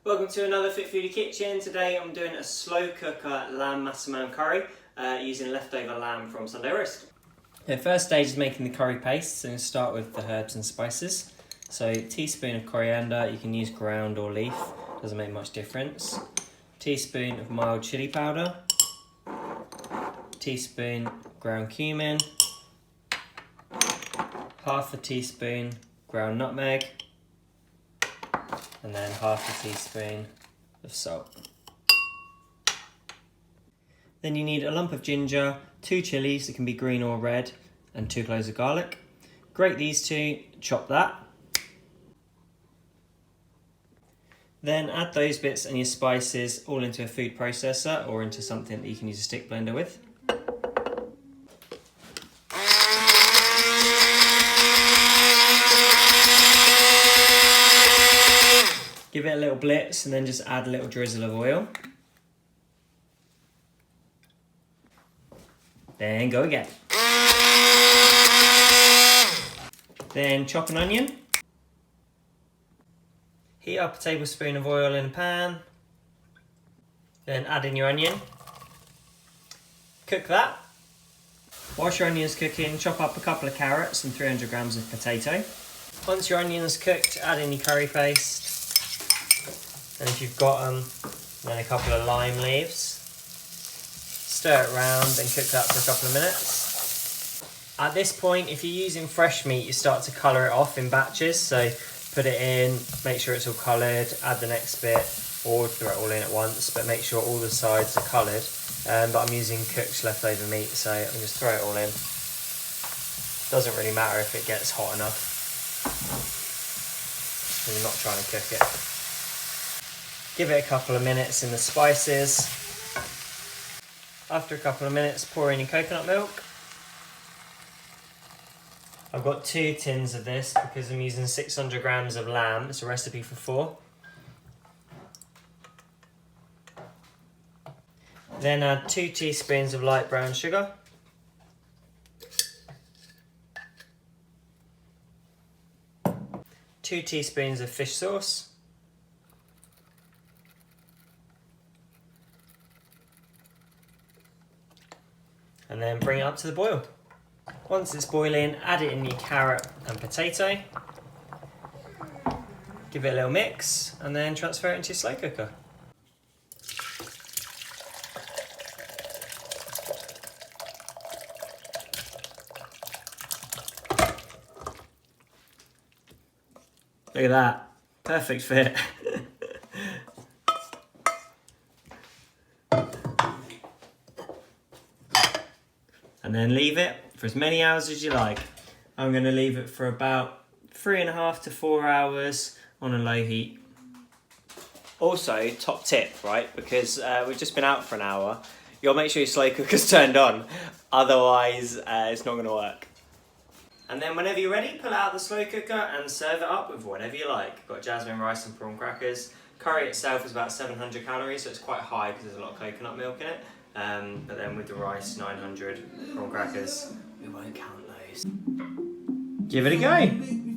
Welcome to another Fit Foodie Kitchen. Today I'm doing a slow cooker lamb Massaman curry using leftover lamb from Sunday roast. The first stage is making the curry paste, so I'm going to start with the herbs and spices. So a teaspoon of coriander, you can use ground or leaf, doesn't make much difference. Teaspoon of mild chili powder, teaspoon ground cumin, half a teaspoon ground nutmeg, and then half a teaspoon of salt. Then you need a lump of ginger, 2 chilies, it can be green or red, and 2 cloves of garlic. Grate these two, chop that. Then add those bits and your spices all into a food processor or into something that you can use a stick blender with. Give it a little blitz and then just add a little drizzle of oil. Then go again. Then chop an onion. Heat up a tablespoon of oil in a pan. Then add in your onion. Cook that. Whilst your onion is cooking, chop up a couple of carrots and 300 grams of potato. Once your onion is cooked, add in your curry paste. And if you've got them, then a couple of lime leaves. Stir it around and cook that for a couple of minutes. At this point, if you're using fresh meat, you start to colour it off in batches. So put it in, make sure it's all coloured, add the next bit, or throw it all in at once, but make sure all the sides are coloured. But I'm using cooked leftover meat, so I can just throw it all in. Doesn't really matter if it gets hot enough. You're not trying to cook it. Give it a couple of minutes in the spices. After a couple of minutes, pour in your coconut milk. I've got 2 tins of this because I'm using 600 grams of lamb. It's a recipe for 4. Then add 2 teaspoons of light brown sugar. Two teaspoons of fish sauce. And then bring it up to the boil. Once it's boiling, add it in your carrot and potato. Give it a little mix and then transfer it into your slow cooker. Look at that, perfect fit. And then leave it for as many hours as you like. I'm going to leave it for about 3.5 to 4 hours on a low heat. Also, top tip, right, because we've just been out for an hour, you'll make sure your slow cooker's turned on, otherwise it's not going to work. And then whenever you're ready, pull out the slow cooker and serve it up with whatever you like. You've got jasmine rice and prawn crackers. Curry itself is about 700 calories, so it's quite high because there's a lot of coconut milk in it. But then with the rice, 900 prawn crackers, we won't count those. Give it a go.